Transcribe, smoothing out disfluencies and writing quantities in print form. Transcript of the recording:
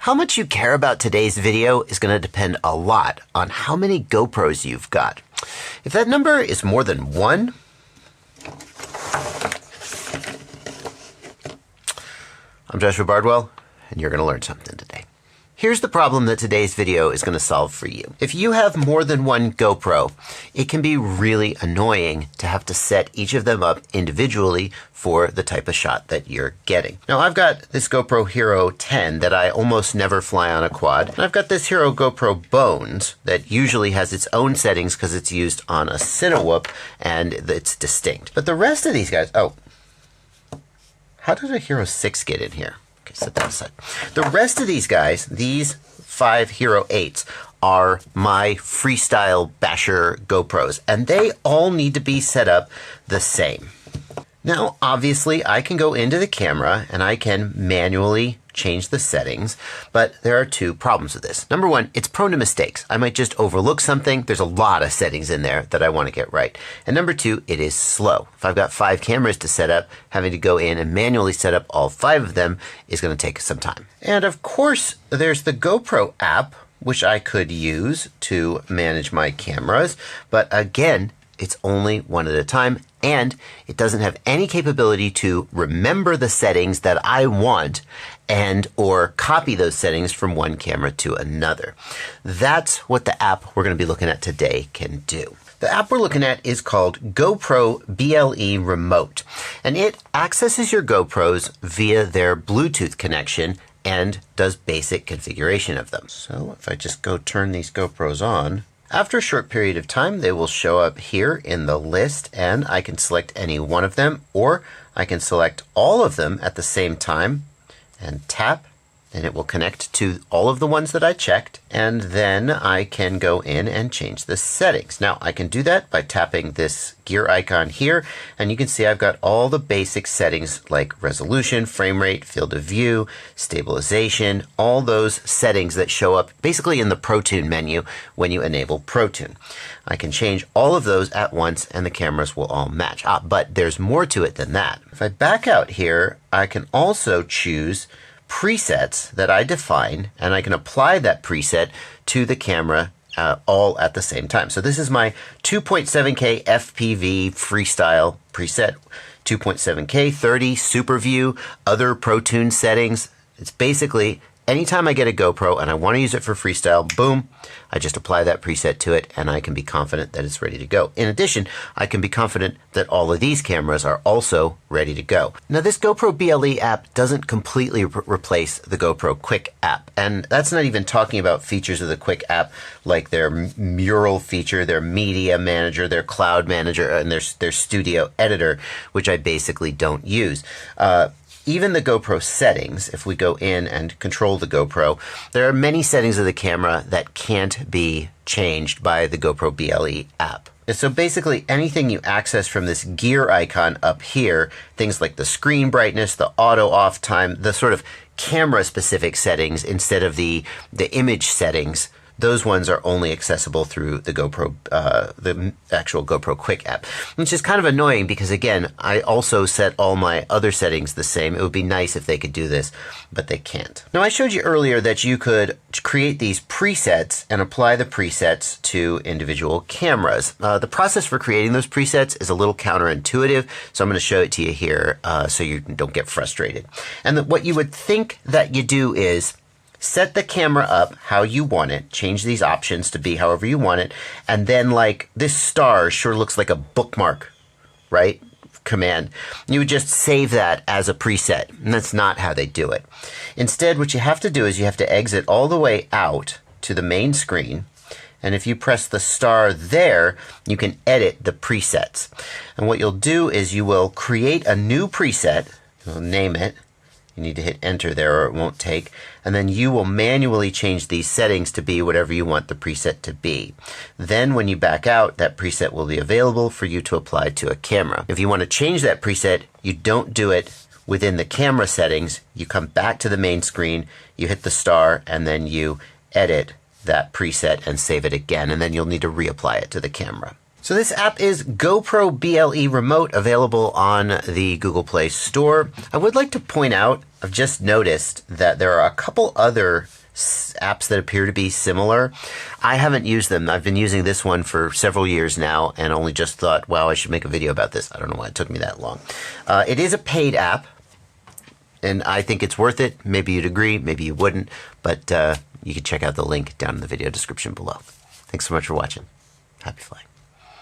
How much you care about today's video is going to depend a lot on how many GoPros you've got. If that number is more than 1, I'm Joshua Bardwell, and you're going to learn something today. Here's the problem that today's video is going to solve for you. If you have more than one GoPro, it can be really annoying to have to set each of them up individually for the type of shot that you're getting. Now I've got this GoPro Hero 10 that I almost never fly on a quad. And I've got this Hero GoPro Bones that usually has its own settings because it's used on a Cinewhoop and it's distinct. But the rest of these guys, oh, how did a Hero 6 get in here? Set that aside. The rest of these guys, these 5 Hero 8s, are my freestyle basher GoPros, and they all need to be set up the same. Now, obviously, I can go into the camera and I can manually change the settings, but there are 2 problems with this. Number 1, it's prone to mistakes. I might just overlook something. There's a lot of settings in there that I want to get right. And number 2, it is slow. If I've got 5 cameras to set up, having to go in and manually set up all 5 of them is going to take some time. And of course, there's the GoPro app, which I could use to manage my cameras, but again, it's only one at a time, and it doesn't have any capability to remember the settings that I want and or copy those settings from one camera to another. That's what the app we're going to be looking at today can do. The app we're looking at is called GoPro BLE Remote, and it accesses your GoPros via their Bluetooth connection and does basic configuration of them. So if I just go turn these GoPros on, after a short period of time, they will show up here in the list, and I can select any one of them, or I can select all of them at the same time and tap, and it will connect to all of the ones that I checked, and then I can go in and change the settings. Now, I can do that by tapping this gear icon here, and you can see I've got all the basic settings like resolution, frame rate, field of view, stabilization, all those settings that show up basically in the ProTune menu when you enable ProTune. I can change all of those at once and the cameras will all match. But there's more to it than that. If I back out here, I can also choose presets that I define, and I can apply that preset to the camera all at the same time. So this is my 2.7K FPV freestyle preset, 2.7K 30 super view, other ProTune settings. It's basically anytime I get a GoPro and I want to use it for freestyle, boom, I just apply that preset to it and I can be confident that it's ready to go. In addition, I can be confident that all of these cameras are also ready to go. Now, this GoPro BLE app doesn't completely replace the GoPro Quik app, and that's not even talking about features of the Quik app like their mural feature, their media manager, their cloud manager, and their studio editor, which I basically don't use. Even the GoPro settings, if we go in and control the GoPro, there are many settings of the camera that can't be changed by the GoPro BLE app. So basically anything you access from this gear icon up here, things like the screen brightness, the auto off time, the sort of camera specific settings instead of the image settings, those ones are only accessible through the GoPro, the actual GoPro Quik app, which is kind of annoying because, again, I also set all my other settings the same. It would be nice if they could do this, but they can't. Now, I showed you earlier that you could create these presets and apply the presets to individual cameras. The process for creating those presets is a little counterintuitive, so I'm going to show it to you here so you don't get frustrated. And what you would think that you do is set the camera up how you want it, change these options to be however you want it, and then like this star sure looks like a bookmark, right? Command. You would just save that as a preset, and that's not how they do it. Instead, what you have to do is you have to exit all the way out to the main screen, and if you press the star there, you can edit the presets. And what you'll do is you will create a new preset, you'll name it. You need to hit enter there or it won't take, and then you will manually change these settings to be whatever you want the preset to be. Then when you back out, that preset will be available for you to apply to a camera. If you want to change that preset, you don't do it within the camera settings. You come back to the main screen, you hit the star, and then you edit that preset and save it again, and then you'll need to reapply it to the camera. So this app is GoPro BLE Remote, available on the Google Play Store. I would like to point out, I've just noticed that there are a couple other apps that appear to be similar. I haven't used them. I've been using this one for several years now and only just thought, wow, I should make a video about this. I don't know why it took me that long. It is a paid app, and I think it's worth it. Maybe you'd agree, maybe you wouldn't, but you can check out the link down in the video description below. Thanks so much for watching. Happy flying.